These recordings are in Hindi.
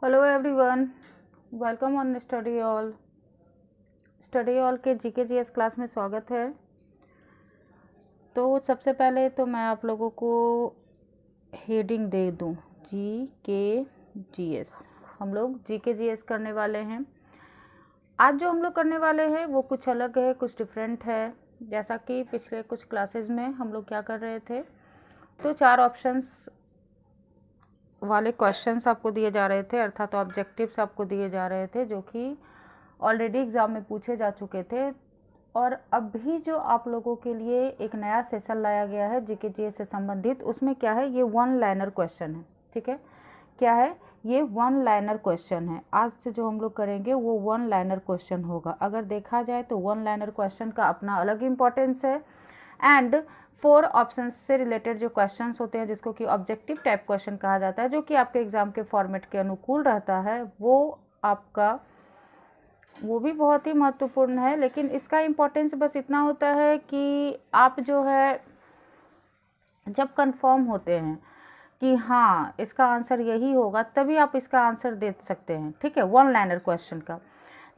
Hello everyone, welcome on study all के जीके जीएस क्लास में स्वागत है। तो सबसे पहले तो मैं आप लोगों को हेडिंग दे दूं। जीके जीएस हम लोग जीके जीएस करने वाले हैं। आज जो हम लोग करने वाले हैं वो कुछ अलग है, कुछ डिफरेंट है। जैसा कि पिछले कुछ क्लासेस में हम लोग क्या कर रहे थे, तो 4 ऑप्शंस वाले क्वेश्चंस आपको दिए जा रहे थे, अर्थात ऑब्जेक्टिव्स आपको दिए जा रहे थे जो कि ऑलरेडी एग्ज़ाम में पूछे जा चुके थे। और अभी जो आप लोगों के लिए एक नया सेशन लाया गया है जीके जीएस से संबंधित, उसमें क्या है, ये 1 लाइनर क्वेश्चन है। ठीक है, क्या है ये 1 लाइनर क्वेश्चन है। आज से जो हम लोग करेंगे वो 1 लाइनर क्वेश्चन होगा। अगर देखा जाए तो 1 लाइनर क्वेश्चन का अपना अलग इम्पोर्टेंस है। एंड 4 ऑप्शंस से रिलेटेड जो क्वेश्चंस होते हैं, जिसको कि ऑब्जेक्टिव टाइप क्वेश्चन कहा जाता है, जो कि आपके एग्जाम के फॉर्मेट के अनुकूल रहता है, वो भी बहुत ही महत्वपूर्ण है। लेकिन इसका इम्पोर्टेंस बस इतना होता है कि आप जो है जब कंफर्म होते हैं कि हाँ इसका आंसर यही होगा, तभी आप इसका आंसर दे सकते हैं। ठीक है, 1 लाइनर क्वेश्चन का।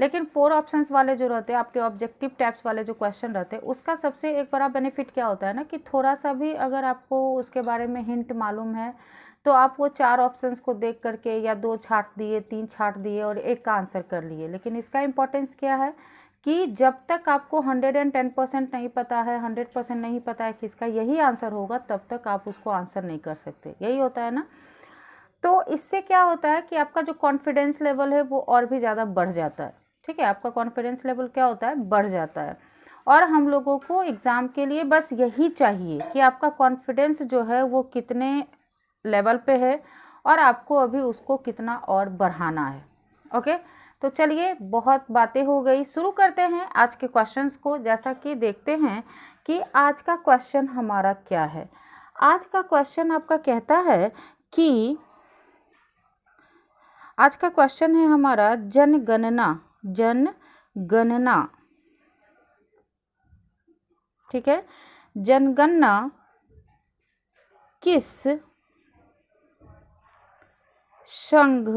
लेकिन 4 ऑप्शंस वाले जो रहते हैं, आपके ऑब्जेक्टिव टाइप्स वाले जो क्वेश्चन रहते हैं, उसका सबसे एक बड़ा बेनिफिट क्या होता है ना, कि थोड़ा सा भी अगर आपको उसके बारे में हिंट मालूम है तो आप वो 4 ऑप्शंस को देख करके या 2 छांट दिए, 3 छांट दिए और एक का आंसर कर लिए। लेकिन इसका इंपॉर्टेंस क्या है कि जब तक आपको 110% नहीं पता है, 100% नहीं पता है कि इसका यही आंसर होगा, तब तक आप उसको आंसर नहीं कर सकते। यही होता है ना। तो इससे क्या होता है कि आपका जो कॉन्फिडेंस लेवल है वो और भी ज़्यादा बढ़ जाता है। ठीक है, आपका कॉन्फिडेंस लेवल क्या होता है, बढ़ जाता है। और हम लोगों को एग्ज़ाम के लिए बस यही चाहिए कि आपका कॉन्फिडेंस जो है वो कितने लेवल पे है और आपको अभी उसको कितना और बढ़ाना है। ओके, तो चलिए बहुत बातें हो गई, शुरू करते हैं आज के क्वेश्चंस को। जैसा कि देखते हैं कि आज का क्वेश्चन हमारा क्या है। आज का क्वेश्चन आपका कहता है कि आज का क्वेश्चन है हमारा जनगणना। जनगणना, ठीक है, जनगणना किस संघ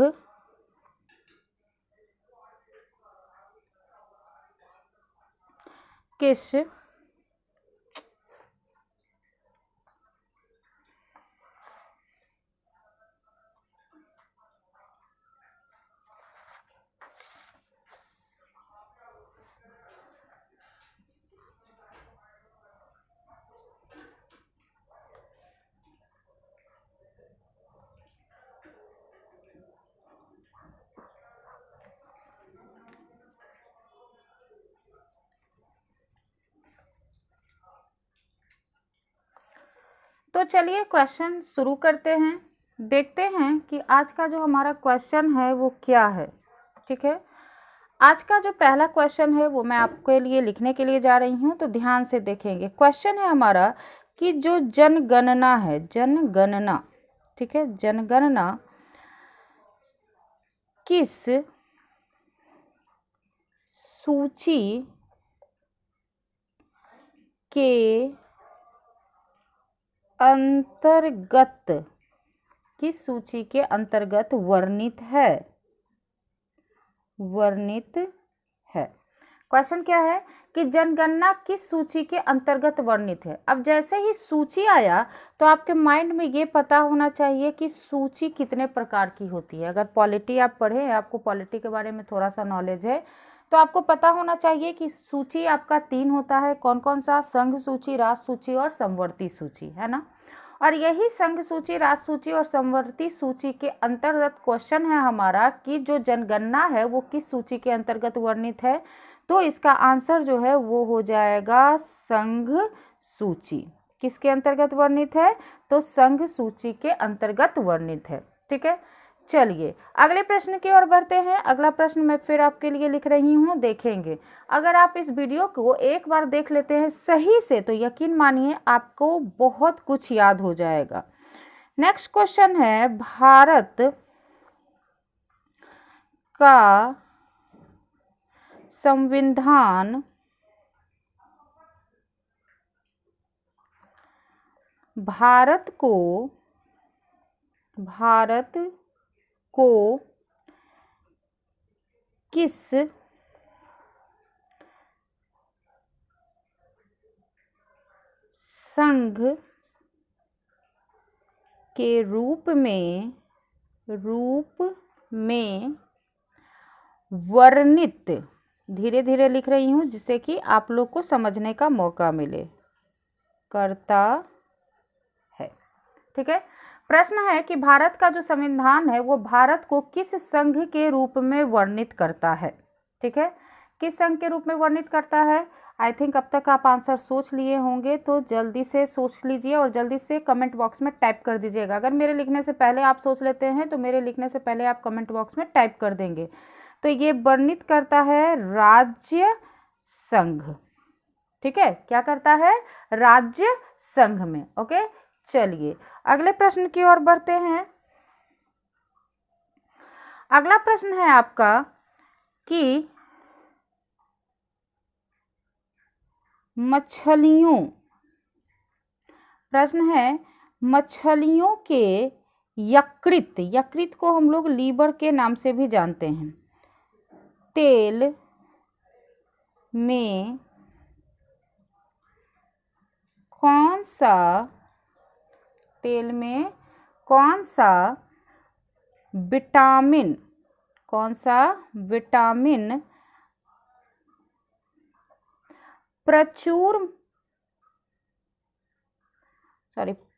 किस तो चलिए क्वेश्चन शुरू करते हैं। देखते हैं कि आज का जो हमारा क्वेश्चन है वो क्या है। ठीक है, आज का जो पहला क्वेश्चन है वो मैं आपके लिए लिखने के लिए जा रही हूँ, तो ध्यान से देखेंगे। क्वेश्चन है हमारा कि जो जनगणना है, जनगणना, ठीक है, जनगणना किस सूची के अंतर्गत, किस सूची के अंतर्गत वर्णित है, वर्णित है। क्वेश्चन क्या है कि जनगणना किस सूची के अंतर्गत वर्णित है। अब जैसे ही सूची आया तो आपके माइंड में ये पता होना चाहिए कि सूची कितने प्रकार की होती है। अगर पॉलिटी आप पढ़े, आपको पॉलिटी के बारे में थोड़ा सा नॉलेज है, तो आपको पता होना चाहिए कि सूची आपका 3 होता है। कौन कौन सा, संघ सूची, राष्ट्र सूची और समवर्ती सूची, है ना। और यही संघ सूची, राष्ट्र सूची और समवर्ती सूची के अंतर्गत क्वेश्चन है हमारा कि जो जनगणना है वो किस सूची के अंतर्गत वर्णित है। तो इसका आंसर जो है वो हो जाएगा संघ सूची। किसके अंतर्गत वर्णित है, तो संघ सूची के अंतर्गत वर्णित है। ठीक है, चलिए अगले प्रश्न की ओर बढ़ते हैं। अगला प्रश्न मैं फिर आपके लिए लिख रही हूँ, देखेंगे। अगर आप इस वीडियो को एक बार देख लेते हैं सही से, तो यकीन मानिए आपको बहुत कुछ याद हो जाएगा। नेक्स्ट क्वेश्चन है, भारत का संविधान भारत को किस संघ के रूप में वर्णित, धीरे धीरे लिख रही हूं जिससे कि आप लोग को समझने का मौका मिले, करता है। ठीक है, प्रश्न है कि भारत का जो संविधान है वो भारत को किस संघ के रूप में वर्णित करता है। ठीक है, किस संघ के रूप में वर्णित करता है। आई थिंक अब तक आप आंसर सोच लिए होंगे, तो जल्दी से सोच लीजिए और जल्दी से कमेंट बॉक्स में टाइप कर दीजिएगा। अगर मेरे लिखने से पहले आप सोच लेते हैं तो मेरे लिखने से पहले आप कमेंट बॉक्स में टाइप कर देंगे। तो ये वर्णित करता है राज्य संघ। ठीक है, क्या करता है, राज्य संघ में। ओके, चलिए अगले प्रश्न की ओर बढ़ते हैं। अगला प्रश्न है आपका कि मछलियों, प्रश्न है मछलियों के यकृत, यकृत को हम लोग लीवर के नाम से भी जानते हैं, तेल में कौन सा विटामिन,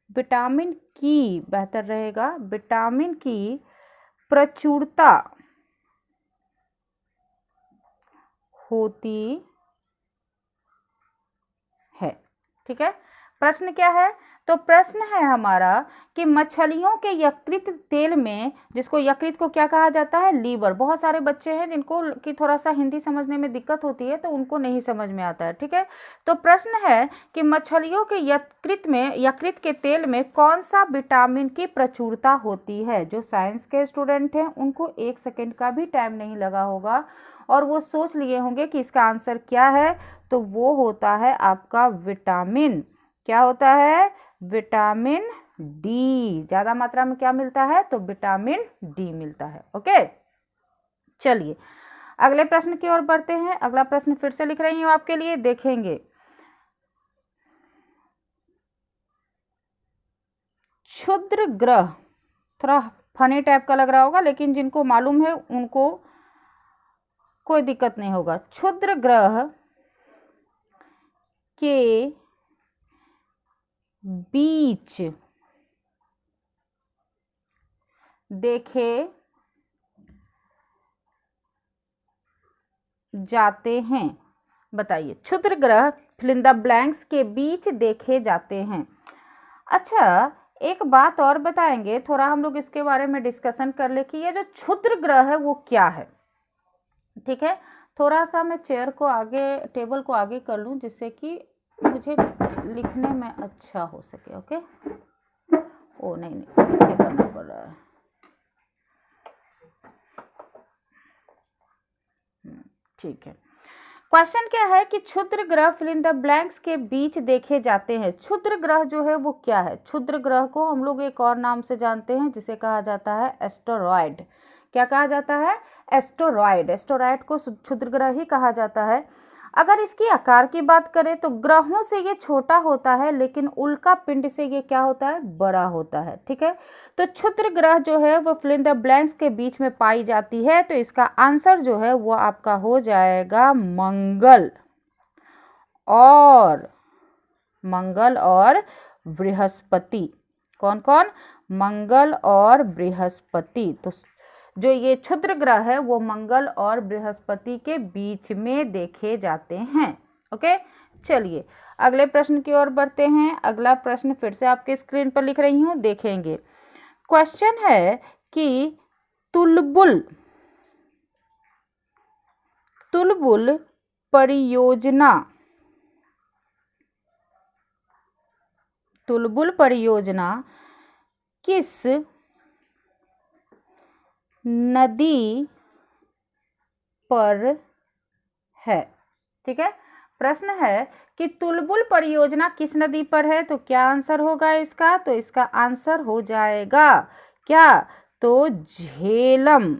विटामिन की, बेहतर रहेगा, विटामिन की प्रचुरता होती है। ठीक है, प्रश्न क्या है, तो प्रश्न है हमारा कि मछलियों के यकृत तेल में, जिसको यकृत को क्या कहा जाता है, लीवर। बहुत सारे बच्चे हैं जिनको कि थोड़ा सा हिंदी समझने में दिक्कत होती है तो उनको नहीं समझ में आता है। ठीक है, तो प्रश्न है कि मछलियों के यकृत के तेल में कौन सा विटामिन की प्रचुरता होती है। जो साइंस के स्टूडेंट हैं उनको 1 सेकेंड का भी टाइम नहीं लगा होगा और वो सोच लिए होंगे कि इसका आंसर क्या है। तो वो होता है आपका विटामिन, क्या होता है, विटामिन डी। ज्यादा मात्रा में क्या मिलता है, तो विटामिन डी मिलता है। ओके, चलिए अगले प्रश्न की ओर बढ़ते हैं। अगला प्रश्न फिर से लिख रही हूं आपके लिए, देखेंगे। क्षुद्र ग्रह, थोड़ा फनी टाइप का लग रहा होगा लेकिन जिनको मालूम है उनको कोई दिक्कत नहीं होगा। क्षुद्र ग्रह के बीच देखे जाते हैं, बताइए। क्षुद्र ग्रह फिल इन द ब्लैंक्स के बीच देखे जाते हैं। अच्छा, एक बात और बताएंगे, थोड़ा हम लोग इसके बारे में डिस्कशन कर ले कि ये जो क्षुद्र ग्रह है वो क्या है। ठीक है, थोड़ा सा मैं चेयर को आगे, टेबल को आगे कर लूं जिससे कि मुझे लिखने में अच्छा हो सके। ओके, ओ नहीं ये करना पड़ रहा है। ठीक है, क्वेश्चन क्या है कि क्षुद्र ग्रह फिल इन द ब्लैंक्स के बीच देखे जाते हैं। क्षुद्र ग्रह जो है वो क्या है। क्षुद्र ग्रह को हम लोग एक और नाम से जानते हैं जिसे कहा जाता है एस्टेरॉयड। क्या कहा जाता है, एस्टेरॉयड। एस्टेरॉयड को क्षुद्र ग्रह ही कहा जाता है। अगर इसकी आकार की बात करें तो ग्रहों से ये छोटा होता है लेकिन उल्का पिंड से ये क्या होता है, बड़ा होता है। ठीक है, तो क्षुद्र ग्रह जो है वो फिल इन द ब्लैंक्स के बीच में पाई जाती है। तो इसका आंसर जो है वो आपका हो जाएगा मंगल और बृहस्पति। कौन कौन, मंगल और बृहस्पति। तो जो ये क्षुद्र ग्रह है वो मंगल और बृहस्पति के बीच में देखे जाते हैं। ओके, चलिए अगले प्रश्न की ओर बढ़ते हैं। अगला प्रश्न फिर से आपके स्क्रीन पर लिख रही हूं, देखेंगे। क्वेश्चन है कि तुलबुल परियोजना किस नदी पर है। ठीक है, प्रश्न है कि तुलबुल परियोजना किस नदी पर है। तो क्या आंसर होगा इसका, तो इसका आंसर हो जाएगा क्या, तो झेलम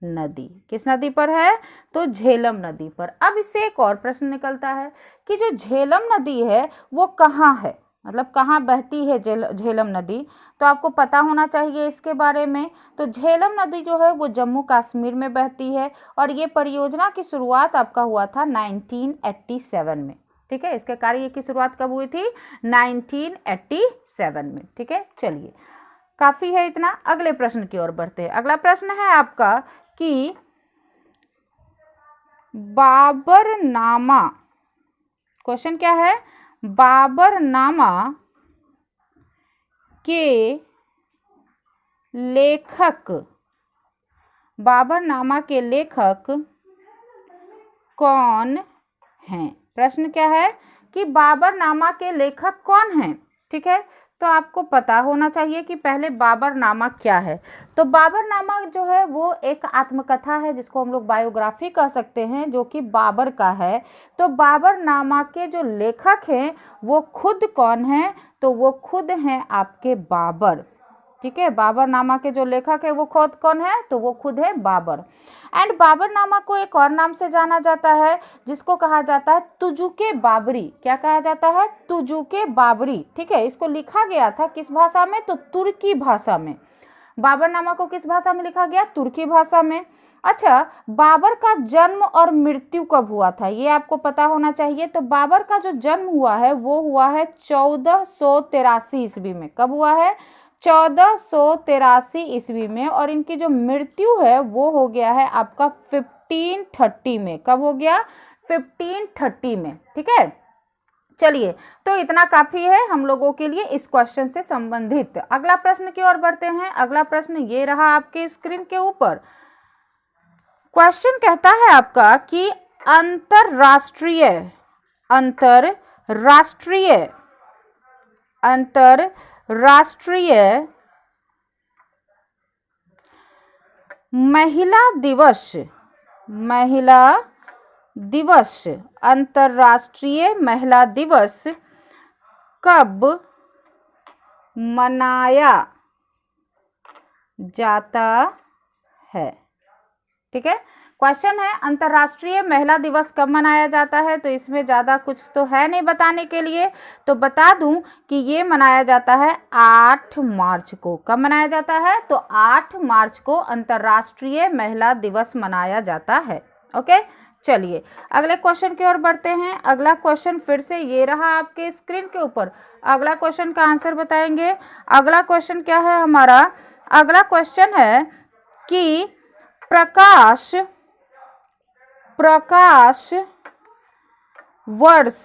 नदी। किस नदी पर है? तो झेलम नदी पर। अब इससे एक और प्रश्न निकलता है कि जो झेलम नदी है वो कहाँ है, मतलब कहाँ बहती है झेलम नदी, तो आपको पता होना चाहिए इसके बारे में। तो झेलम नदी जो है वो जम्मू कश्मीर में बहती है और ये परियोजना की शुरुआत आपका हुआ था 1987 में। ठीक है, इसके कार्य की शुरुआत कब हुई थी? 1987 में। ठीक है, चलिए काफी है इतना, अगले प्रश्न की ओर बढ़ते हैं। अगला प्रश्न है आपका कि बाबरनामा, क्वेश्चन क्या है? बाबरनामा के लेखक, बाबरनामा के लेखक कौन हैं? प्रश्न क्या है कि बाबरनामा के लेखक कौन हैं? ठीक है, तो आपको पता होना चाहिए कि पहले बाबरनामा क्या है। तो बाबरनामा जो है वो एक आत्मकथा है जिसको हम लोग बायोग्राफी कह सकते हैं, जो कि बाबर का है। तो बाबरनामा के जो लेखक हैं वो खुद कौन हैं? तो वो खुद हैं आपके बाबर। ठीक है, बाबरनामा के जो लेखक है वो खुद कौन है? तो वो खुद है बाबर। एंड बाबरनामा को एक और नाम से जाना जाता है जिसको कहा जाता है तुजुके बाबरी। क्या कहा जाता है? तुजुके बाबरी। ठीक है, इसको लिखा गया था किस भाषा में? तो तुर्की भाषा में। बाबरनामा को किस भाषा में लिखा गया? तुर्की भाषा में। अच्छा, बाबर का जन्म और मृत्यु कब हुआ था ये आपको पता होना चाहिए। तो बाबर का जो जन्म हुआ है वो हुआ है 1483 ईस्वी में। कब हुआ है? 1483 ईस्वी में। और इनकी जो मृत्यु है वो हो गया है आपका 1530 में। कब हो गया? 1530 में। ठीक है, चलिए तो इतना काफी है हम लोगों के लिए इस क्वेश्चन से संबंधित। अगला प्रश्न की ओर बढ़ते हैं। अगला प्रश्न ये रहा आपके स्क्रीन के ऊपर। क्वेश्चन कहता है आपका कि अंतरराष्ट्रीय महिला दिवस, अंतरराष्ट्रीय महिला दिवस कब मनाया जाता है? ठीक है, क्वेश्चन है अंतरराष्ट्रीय महिला दिवस कब मनाया जाता है। तो इसमें ज़्यादा कुछ तो है नहीं बताने के लिए, तो बता दूं कि ये मनाया जाता है 8 मार्च को। कब मनाया जाता है? तो 8 मार्च को अंतरराष्ट्रीय महिला दिवस मनाया जाता है। ओके, चलिए अगले क्वेश्चन की ओर बढ़ते हैं। अगला क्वेश्चन फिर से ये रहा आपके स्क्रीन के ऊपर। अगला क्वेश्चन का आंसर बताएंगे। अगला क्वेश्चन क्या है हमारा? अगला क्वेश्चन है कि प्रकाश वर्ष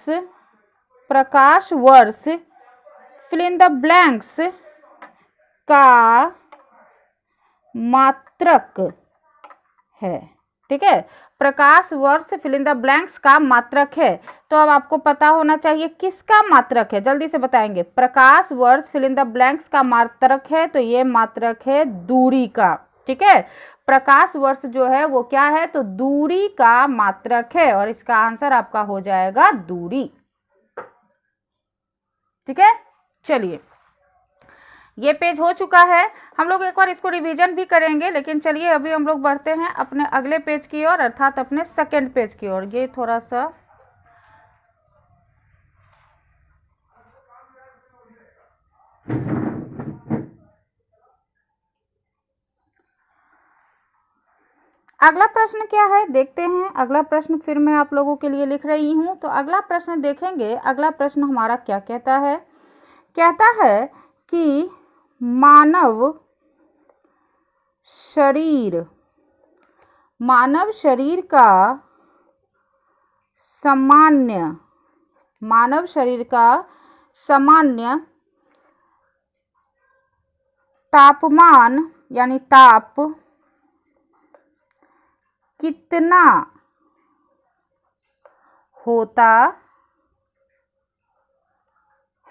फिल इन द ब्लैंक्स का मात्रक है। ठीक है, प्रकाश वर्ष फिल इन द ब्लैंक्स का मात्रक है। तो अब आपको पता होना चाहिए किसका मात्रक है, जल्दी से बताएंगे। प्रकाश वर्ष फिल इन द ब्लैंक्स का मात्रक है, तो ये मात्रक है दूरी का। ठीक है, प्रकाश वर्ष जो है वो क्या है? तो दूरी का मात्रक है और इसका आंसर आपका हो जाएगा दूरी। ठीक है, चलिए ये पेज हो चुका है। हम लोग एक बार इसको रिवीजन भी करेंगे, लेकिन चलिए अभी हम लोग बढ़ते हैं अपने अगले पेज की ओर, अर्थात अपने सेकंड पेज की ओर। ये थोड़ा सा अगला प्रश्न क्या है देखते हैं। अगला प्रश्न फिर मैं आप लोगों के लिए लिख रही हूं, तो अगला प्रश्न देखेंगे। अगला प्रश्न हमारा क्या कहता है? कहता है कि मानव शरीर का सामान्य तापमान यानी ताप कितना होता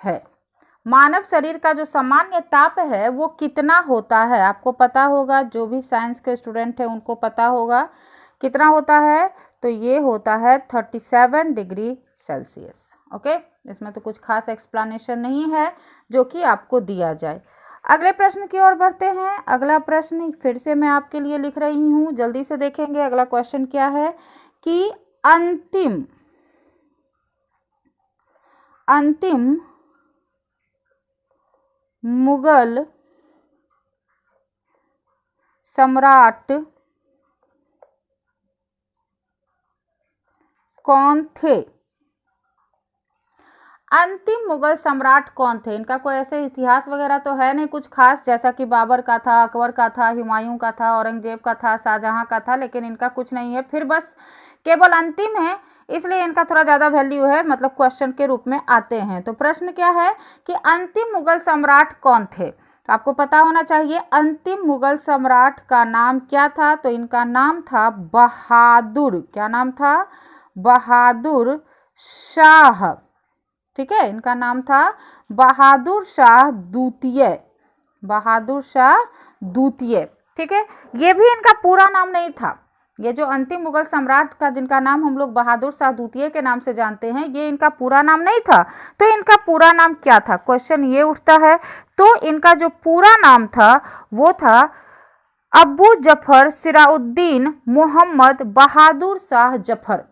है? मानव शरीर का जो सामान्य ताप है वो कितना होता है? आपको पता होगा, जो भी साइंस के स्टूडेंट है उनको पता होगा कितना होता है। तो ये होता है 37 डिग्री सेल्सियस। ओके, इसमें तो कुछ खास एक्सप्लेनेशन नहीं है जो कि आपको दिया जाए। अगले प्रश्न की ओर बढ़ते हैं। अगला प्रश्न फिर से मैं आपके लिए लिख रही हूं, जल्दी से देखेंगे अगला क्वेश्चन क्या है कि अंतिम मुगल सम्राट कौन थे? अंतिम मुगल सम्राट कौन थे? इनका कोई ऐसे इतिहास वगैरह तो है नहीं कुछ खास, जैसा कि बाबर का था, अकबर का था, हुमायूं का था, औरंगजेब का था, शाहजहां का था, लेकिन इनका कुछ नहीं है। फिर बस केवल अंतिम है, इसलिए इनका थोड़ा ज़्यादा वैल्यू है, मतलब क्वेश्चन के रूप में आते हैं। तो प्रश्न क्या है कि अंतिम मुगल सम्राट कौन थे? तो आपको पता होना चाहिए अंतिम मुगल सम्राट का नाम क्या था। तो इनका नाम था बहादुर, क्या नाम था? बहादुर शाह। ठीक है, इनका नाम था बहादुर शाह द्वितीय, बहादुर शाह द्वितीय। ठीक है, ये भी इनका पूरा नाम नहीं था। ये जो अंतिम मुगल सम्राट का जिनका नाम हम लोग बहादुर शाह द्वितीय के नाम से जानते हैं, ये इनका पूरा नाम नहीं था। तो इनका पूरा नाम क्या था? क्वेश्चन ये उठता है। तो इनका जो पूरा नाम था वो था अबू जफर सिराउद्दीन मोहम्मद बहादुर शाह जफर।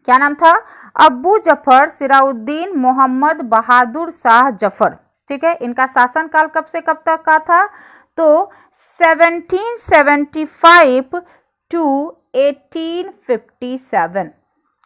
क्या नाम था? अबू जफर सिराउद्दीन मोहम्मद बहादुर शाह जफर। ठीक है, इनका शासनकाल कब से कब तक का था? तो 1775 टू 1857।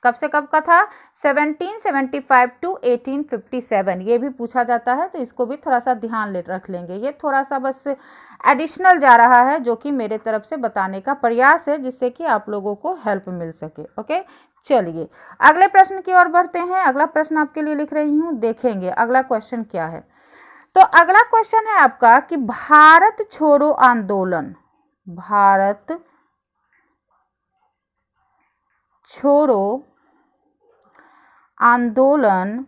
कब से कब का था? 1775 टू 1857। ये भी पूछा जाता है, तो इसको भी थोड़ा सा ध्यान रख लेंगे। ये थोड़ा सा बस एडिशनल जा रहा है, जो कि मेरे तरफ से बताने का प्रयास है, जिससे कि आप लोगों को हेल्प मिल सके। ओके, चलिए अगले प्रश्न की ओर बढ़ते हैं। अगला प्रश्न आपके लिए लिख रही हूं, देखेंगे अगला क्वेश्चन क्या है। तो अगला क्वेश्चन है आपका कि भारत छोड़ो आंदोलन, भारत छोड़ो आंदोलन,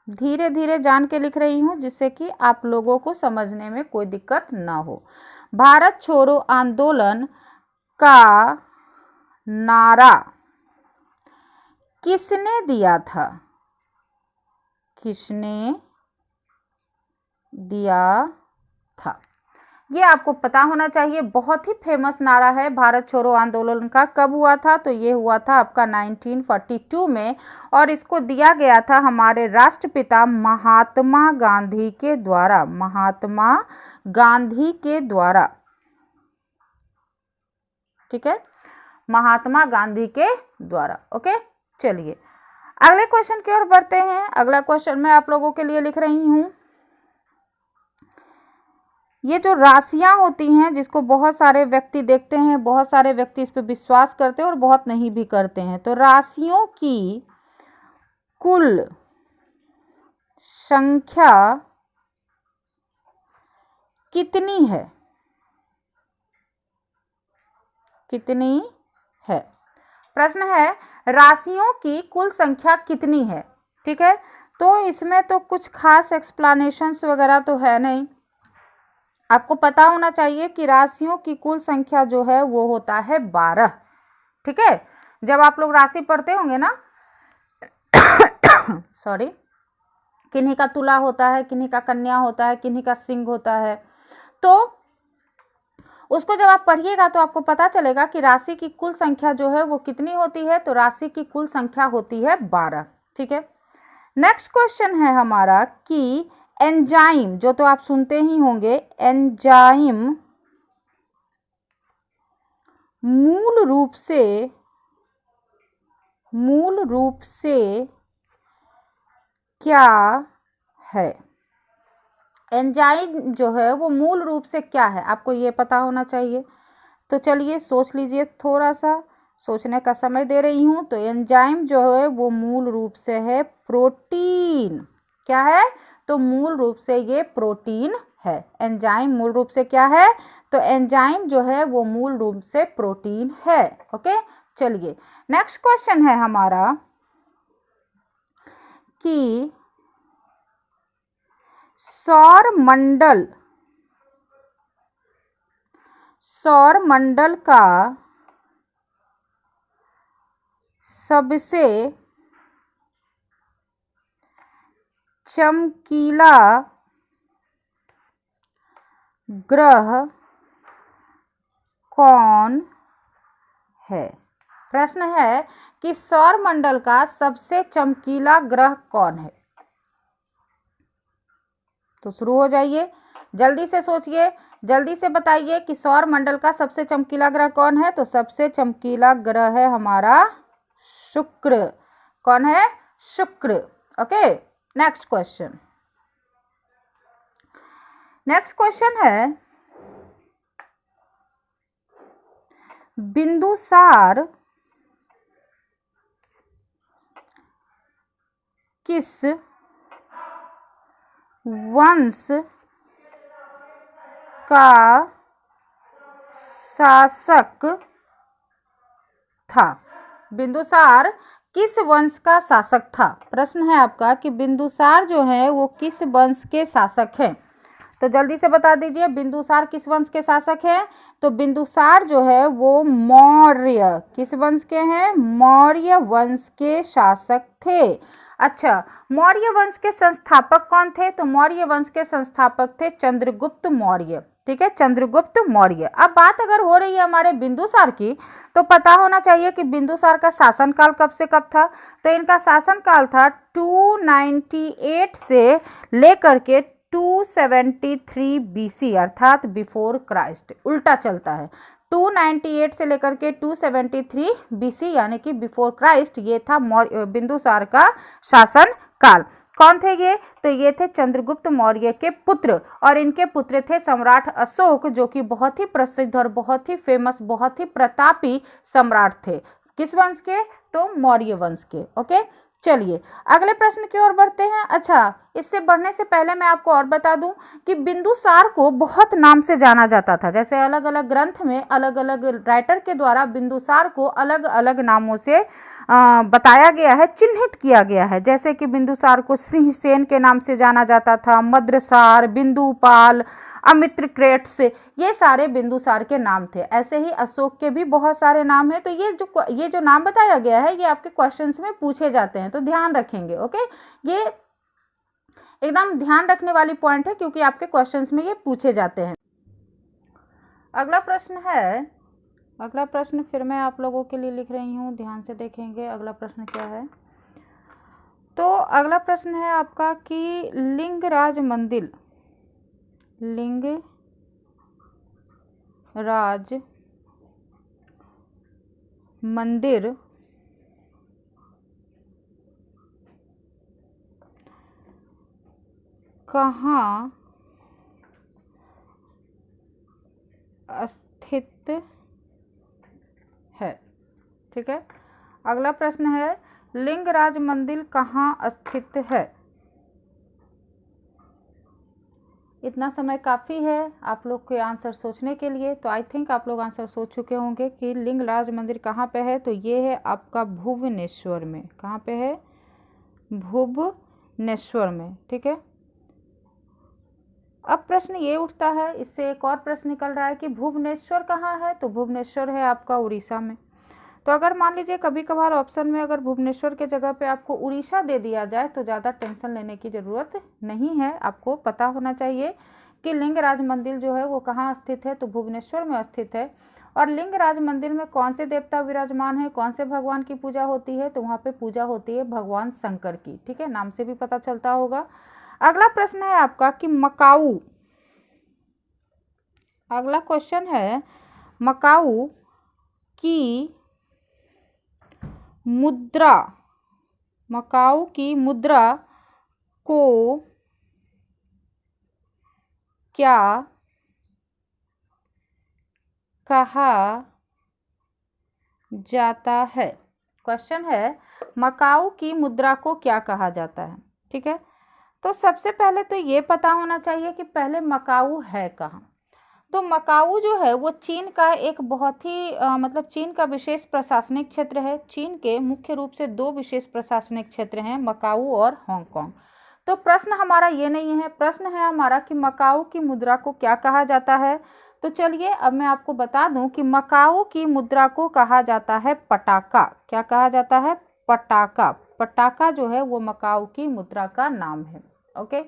धीरे धीरे जान के लिख रही हूं जिससे कि आप लोगों को समझने में कोई दिक्कत ना हो। भारत छोड़ो आंदोलन का नारा किसने दिया था? किसने दिया था? ये आपको पता होना चाहिए। बहुत ही फेमस नारा है भारत छोड़ो आंदोलन का। कब हुआ था? तो ये हुआ था आपका 1942 में, और इसको दिया गया था हमारे राष्ट्रपिता महात्मा गांधी के द्वारा, महात्मा गांधी के द्वारा। ठीक है, महात्मा गांधी के द्वारा। ओके, चलिए अगले क्वेश्चन की ओर बढ़ते हैं। अगला क्वेश्चन मैं आप लोगों के लिए लिख रही हूं। ये जो राशियां होती हैं, जिसको बहुत सारे व्यक्ति देखते हैं, बहुत सारे व्यक्ति इस पे विश्वास करते हैं और बहुत नहीं भी करते हैं। तो राशियों की कुल संख्या कितनी है? कितनी है? प्रश्न है राशियों की कुल संख्या कितनी है। ठीक है, तो इसमें तो कुछ खास एक्सप्लेनेशंस वगैरह तो है नहीं। आपको पता होना चाहिए कि राशियों की कुल संख्या जो है वो होता है 12। ठीक है, जब आप लोग राशि पढ़ते होंगे ना सॉरी, किन्हीं का तुला होता है, किन्हीं का कन्या होता है, किन्हीं का सिंह होता है, तो उसको जब आप पढ़िएगा तो आपको पता चलेगा कि राशि की कुल संख्या जो है वो कितनी होती है। तो राशि की कुल संख्या होती है 12। ठीक है, नेक्स्ट क्वेश्चन है हमारा कि एंजाइम, जो तो आप सुनते ही होंगे, एंजाइम मूल रूप से क्या है? एंजाइम जो है वो मूल रूप से क्या है, आपको ये पता होना चाहिए। तो चलिए सोच लीजिए, थोड़ा सा सोचने का समय दे रही हूँ। तो एंजाइम जो है वो मूल रूप से है प्रोटीन। क्या है? तो मूल रूप से ये प्रोटीन है। एंजाइम मूल रूप से क्या है? तो एंजाइम जो है वो मूल रूप से प्रोटीन है। ओके, चलिए नेक्स्ट क्वेश्चन है हमारा कि सौर मंडल का सबसे चमकीला ग्रह कौन है? प्रश्न है कि सौर मंडल का सबसे चमकीला ग्रह कौन है? तो शुरू हो जाइए, जल्दी से सोचिए, जल्दी से बताइए कि सौर मंडल का सबसे चमकीला ग्रह कौन है? तो सबसे चमकीला ग्रह है हमारा शुक्र। कौन है? शुक्र। Okay, next question. Next question है, बिंदुसार किस वंश का शासक था? बिंदुसार किस वंश का शासक था? प्रश्न है आपका कि बिंदुसार जो है वो किस वंश के शासक हैं? तो जल्दी से बता दीजिए, बिंदुसार किस वंश के शासक हैं? तो बिंदुसार जो है वो मौर्य, किस वंश के हैं? मौर्य वंश के शासक थे। अच्छा, मौर्य वंश के संस्थापक कौन थे? तो मौर्य वंश के संस्थापक थे चंद्रगुप्त मौर्य। ठीक है, चंद्रगुप्त मौर्य। अब बात अगर हो रही है हमारे बिंदुसार की, तो पता होना चाहिए कि बिंदुसार का शासनकाल कब से कब था। तो इनका शासनकाल था 298 से लेकर के 273 बीसी, अर्थात बिफोर क्राइस्ट। उल्टा चलता है, 298 से लेकर के 273 बीसी यानी कि बिफोर क्राइस्ट, ये था बिंदुसार का शासन काल। कौन थे ये? तो ये थे चंद्रगुप्त मौर्य के पुत्र, और इनके पुत्र थे सम्राट अशोक, जो कि बहुत ही प्रसिद्ध और बहुत ही फेमस, बहुत ही प्रतापी सम्राट थे। किस वंश के? तो मौर्य वंश के। ओके, चलिए अगले प्रश्न की ओर बढ़ते हैं। अच्छा, इससे बढ़ने से पहले मैं आपको और बता दूं कि बिंदुसार को बहुत नाम से जाना जाता था। जैसे अलग अलग ग्रंथ में अलग अलग राइटर के द्वारा बिंदुसार को अलग अलग नामों से बताया गया है, चिन्हित किया गया है। जैसे कि बिंदुसार को सिंहसेन के नाम से जाना जाता था, मद्रसार, बिंदुपाल, अमित्रक्रेट्स, ये सारे बिंदुसार के नाम थे। ऐसे ही अशोक के भी बहुत सारे नाम हैं। तो ये जो नाम बताया गया है ये आपके क्वेश्चंस में पूछे जाते हैं, तो ध्यान रखेंगे। ओके, ये एकदम ध्यान रखने वाली पॉइंट है क्योंकि आपके क्वेश्चंस में ये पूछे जाते हैं। अगला प्रश्न है, अगला प्रश्न फिर मैं आप लोगों के लिए लिख रही हूँ, ध्यान से देखेंगे अगला प्रश्न क्या है। तो अगला प्रश्न है आपका कि लिंगराज मंदिर, लिंगराज मंदिर कहाँ स्थित है? ठीक है, अगला प्रश्न है, लिंगराज मंदिर कहाँ स्थित है? इतना समय काफ़ी है आप लोग के आंसर सोचने के लिए। तो आई थिंक आप लोग आंसर सोच चुके होंगे कि लिंगराज मंदिर कहाँ पे है। तो ये है आपका भुवनेश्वर में। कहाँ पे है? भुवनेश्वर में। ठीक है, अब प्रश्न ये उठता है, इससे एक और प्रश्न निकल रहा है कि भुवनेश्वर कहाँ है? तो भुवनेश्वर है आपका उड़ीसा में। तो अगर मान लीजिए कभी कभार ऑप्शन में अगर भुवनेश्वर के जगह पे आपको उड़ीसा दे दिया जाए तो ज़्यादा टेंशन लेने की ज़रूरत नहीं है। आपको पता होना चाहिए कि लिंगराज मंदिर जो है वो कहाँ स्थित है, तो भुवनेश्वर में स्थित है। और लिंगराज मंदिर में कौन से देवता विराजमान है, कौन से भगवान की पूजा होती है? तो वहाँ पे पूजा होती है भगवान शंकर की। ठीक है, नाम से भी पता चलता होगा। अगला प्रश्न है आपका कि मकाऊ, अगला क्वेश्चन है, मकाऊ की मुद्रा, मकाऊ की मुद्रा को क्या कहा जाता है? क्वेश्चन है, मकाऊ की मुद्रा को क्या कहा जाता है? ठीक है, तो सबसे पहले तो ये पता होना चाहिए कि पहले मकाऊ है कहाँ। तो मकाऊ जो है वो चीन का एक बहुत ही मतलब चीन का विशेष प्रशासनिक क्षेत्र है। चीन के मुख्य रूप से दो विशेष प्रशासनिक क्षेत्र हैं, मकाऊ और हांगकांग। तो प्रश्न हमारा ये नहीं है, प्रश्न है हमारा कि मकाऊ की मुद्रा को क्या कहा जाता है। तो चलिए अब मैं आपको बता दूं कि मकाऊ की मुद्रा को कहा जाता है पटाका। क्या कहा जाता है? पटाका। पटाका जो है वो मकाऊ की मुद्रा का नाम है। ओके,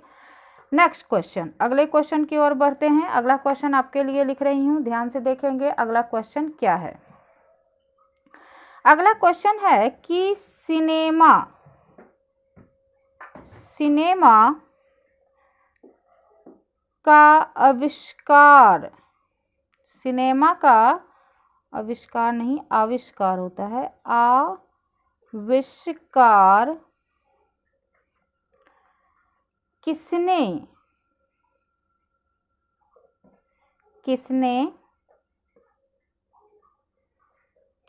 नेक्स्ट क्वेश्चन, अगले क्वेश्चन की ओर बढ़ते हैं। अगला क्वेश्चन आपके लिए लिख रही हूं, ध्यान से देखेंगे अगला क्वेश्चन क्या है। अगला क्वेश्चन है कि सिनेमा का आविष्कार, सिनेमा का आविष्कार नहीं आविष्कार होता है, आविष्कार किसने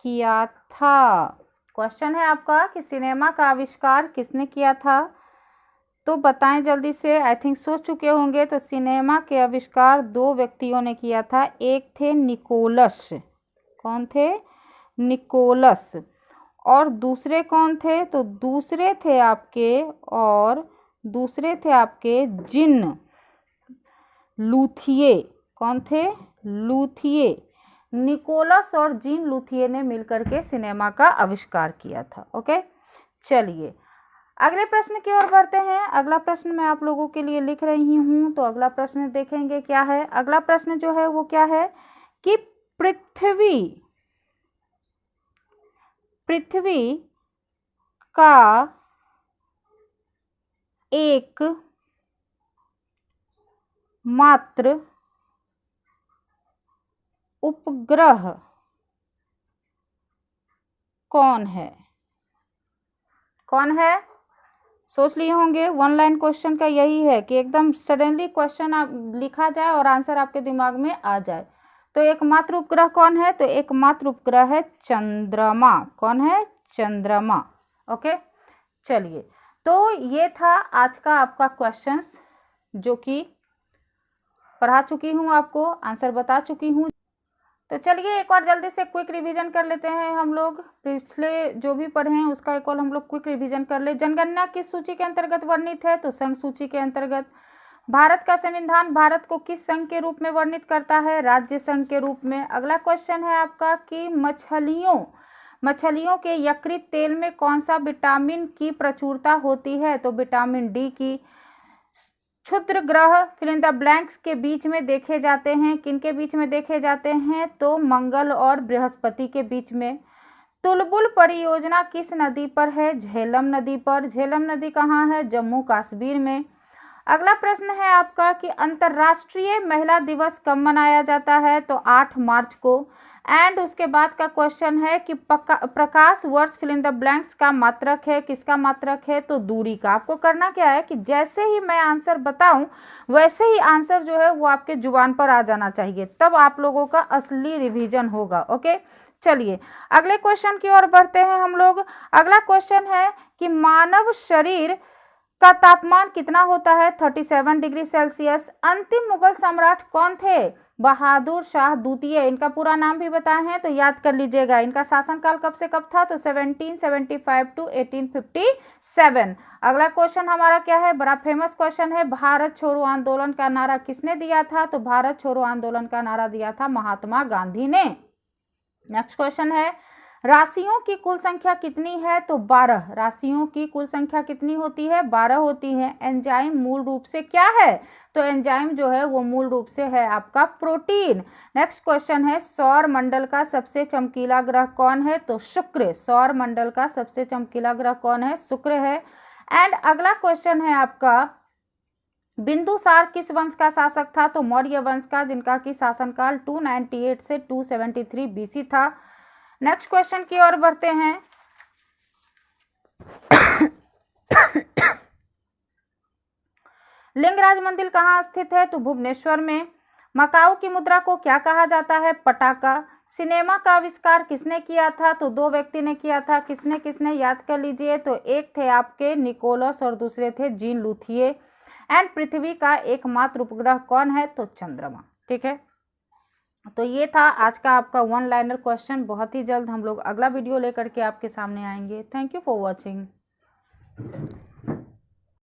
किया था। क्वेश्चन है आपका कि सिनेमा का आविष्कार किसने किया था, तो बताएं जल्दी से। आई थिंक सोच चुके होंगे। तो सिनेमा के आविष्कार दो व्यक्तियों ने किया था, एक थे निकोलस, कौन थे, निकोलस, और दूसरे कौन थे, तो दूसरे थे आपके जीन लूथिए। कौन थे, लूथिए। निकोलस और जीन लूथिए ने मिलकर के सिनेमा का आविष्कार किया था। ओके, चलिए अगले प्रश्न की ओर बढ़ते हैं। अगला प्रश्न मैं आप लोगों के लिए लिख रही हूं, तो अगला प्रश्न देखेंगे क्या है। अगला प्रश्न जो है वो क्या है कि पृथ्वी का एक मात्र उपग्रह कौन है। कौन है, सोच लिए होंगे। वन लाइन क्वेश्चन का यही है कि एकदम सडनली क्वेश्चन आप लिखा जाए और आंसर आपके दिमाग में आ जाए। तो एकमात्र उपग्रह कौन है, तो एकमात्र उपग्रह है चंद्रमा। कौन है, चंद्रमा। ओके, चलिए तो ये था आज का आपका क्वेश्चंस, जो कि पढ़ा चुकी हूँ, आपको आंसर बता चुकी हूँ। तो चलिए एक और जल्दी से क्विक रिवीजन कर लेते हैं हम लोग। पिछले जो भी पढ़े हैं उसका एक और हम लोग क्विक रिवीजन कर ले। जनगणना किस सूची के अंतर्गत वर्णित है, तो संघ सूची के अंतर्गत। भारत का संविधान भारत को किस संघ के रूप में वर्णित करता है, राज्य संघ के रूप में। अगला क्वेश्चन है आपका कि मछलियों के यकृत तेल में कौन सा विटामिन की प्रचुरता होती है, तो विटामिन डी की। क्षुद्र ग्रह फिल इन द ब्लैंक्स के बीच में देखे जाते हैं, किनके बीच में देखे जाते हैं, तो मंगल और बृहस्पति के बीच में। तुलबुल परियोजना किस नदी पर है, झेलम नदी पर। झेलम नदी कहाँ है, जम्मू कश्मीर में। अगला प्रश्न है आपका कि अंतर्राष्ट्रीय महिला दिवस कब मनाया जाता है, तो 8 मार्च को। एंड उसके बाद का क्वेश्चन है कि प्रकाश वर्ष फिल इन द ब्लैंक्स का मात्रक है, किसका मात्रक है, तो दूरी का। आपको करना क्या है कि जैसे ही मैं आंसर बताऊं वैसे ही आंसर जो है वो आपके जुबान पर आ जाना चाहिए, तब आप लोगों का असली रिवीजन होगा। ओके, चलिए अगले क्वेश्चन की ओर बढ़ते हैं हम लोग। अगला क्वेश्चन है कि मानव शरीर का तापमान कितना होता है, 37 डिग्री सेल्सियस। अंतिम मुगल सम्राट कौन थे, बहादुर शाह द्वितीय। इनका पूरा नाम भी बताए हैं तो याद कर लीजिएगा। इनका शासनकाल कब से कब था, तो 1775 टू 1857। अगला क्वेश्चन हमारा क्या है, बड़ा फेमस क्वेश्चन है, भारत छोड़ो आंदोलन का नारा किसने दिया था, तो भारत छोड़ो आंदोलन का नारा दिया था महात्मा गांधी ने। नेक्स्ट क्वेश्चन है, राशियों की कुल संख्या कितनी है, तो 12। राशियों की कुल संख्या कितनी होती है, 12 होती है। एंजाइम मूल रूप से क्या है, तो एंजाइम जो है वो मूल रूप से है आपका प्रोटीन। नेक्स्ट क्वेश्चन है, सौर मंडल का सबसे चमकीला ग्रह कौन है, तो शुक्र। सौर मंडल का सबसे चमकीला ग्रह कौन है, शुक्र है। एंड अगला क्वेश्चन है आपका, बिंदुसार किस वंश का शासक था, तो मौर्य वंश का, जिनका की शासनकाल 298 से 273 बीसी था। नेक्स्ट क्वेश्चन की ओर बढ़ते हैं। लिंगराज मंदिर कहाँ स्थित है, तो भुवनेश्वर में। मकाऊ की मुद्रा को क्या कहा जाता है, पटाका। सिनेमा का आविष्कार किसने किया था, तो 2 व्यक्ति ने किया था। किसने किसने, याद कर लीजिए। तो एक थे आपके निकोलस और दूसरे थे जीन लूथिए। एंड पृथ्वी का एकमात्र उपग्रह कौन है, तो चंद्रमा। ठीक है, तो ये था आज का आपका वन लाइनर क्वेश्चन। बहुत ही जल्द हम लोग अगला वीडियो लेकर के आपके सामने आएंगे। Thank you for watching.